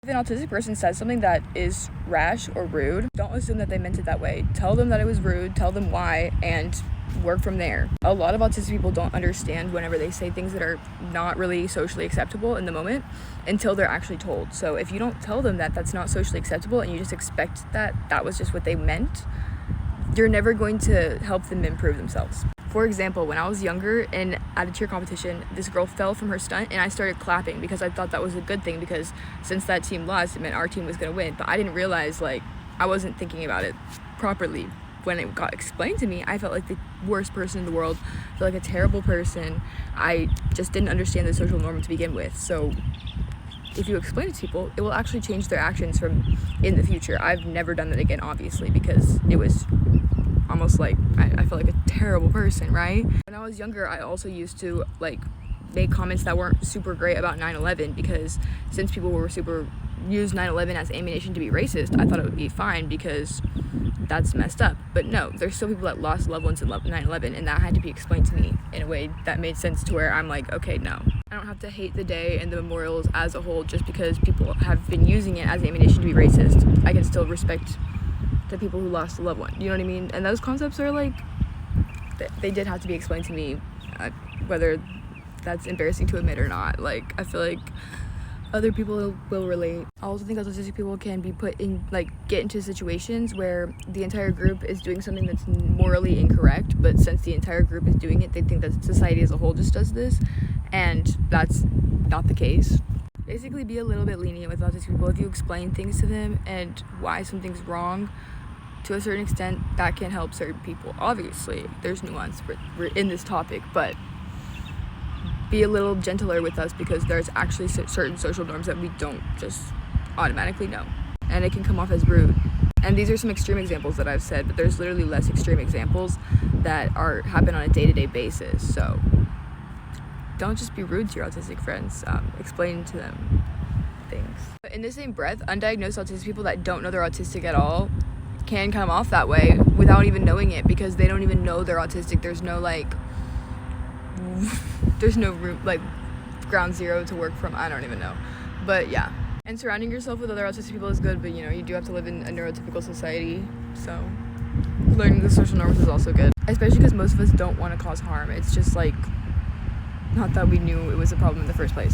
If an autistic person says something that is rash or rude, don't assume that they meant it that way. Tell them that it was rude, tell them why, and work from there. A lot of autistic people don't understand whenever they say things that are not really socially acceptable in the moment until they're actually told. So if you don't tell them that that's not socially acceptable and you just expect that that was just what they meant, you're never going to help them improve themselves. For example, when I was younger and at a cheer competition, this girl fell from her stunt and I started clapping because I thought that was a good thing, because since that team lost, it meant our team was going to win. But I didn't realize, I wasn't thinking about it properly. When it got explained to me, I felt like the worst person in the world. I felt like a terrible person. I just didn't understand the social norm to begin with. So if you explain it to people, it will actually change their actions from in the future. I've never done that again, obviously, because it was almost like I felt like a terrible person, right? When I was younger, I also used to make comments that weren't super great about 9/11, because since people were use 9/11 as ammunition to be racist, I thought it would be fine because that's messed up. But no, there's still people that lost loved ones in 9/11, and that had to be explained to me in a way that made sense, to where I'm like, okay, no. I don't have to hate the day and the memorials as a whole just because people have been using it as ammunition to be racist. I can still respect the people who lost a loved one, you know what I mean? And those concepts are they did have to be explained to me, whether that's embarrassing to admit or not. I feel like other people will relate. I also think autistic people can be put in, get into situations where the entire group is doing something that's morally incorrect, but since the entire group is doing it, they think that society as a whole just does this, and that's not the case. Basically, be a little bit lenient with autistic people. If you explain things to them and why something's wrong, to a certain extent, that can help certain people. Obviously, there's nuance we're in this topic, but be a little gentler with us, because there's actually certain social norms that we don't just automatically know, and it can come off as rude. And these are some extreme examples that I've said, but there's literally less extreme examples that happen on a day-to-day basis. So don't just be rude to your autistic friends. Explain to them things. But in the same breath, undiagnosed autistic people that don't know they're autistic at all can come off that way without even knowing it, because they don't even know they're autistic. There's no ground zero to work from. I don't even know. But yeah. And surrounding yourself with other autistic people is good, but you do have to live in a neurotypical society, so learning the social norms is also good. Especially because most of us don't want to cause harm. It's just not that we knew it was a problem in the first place.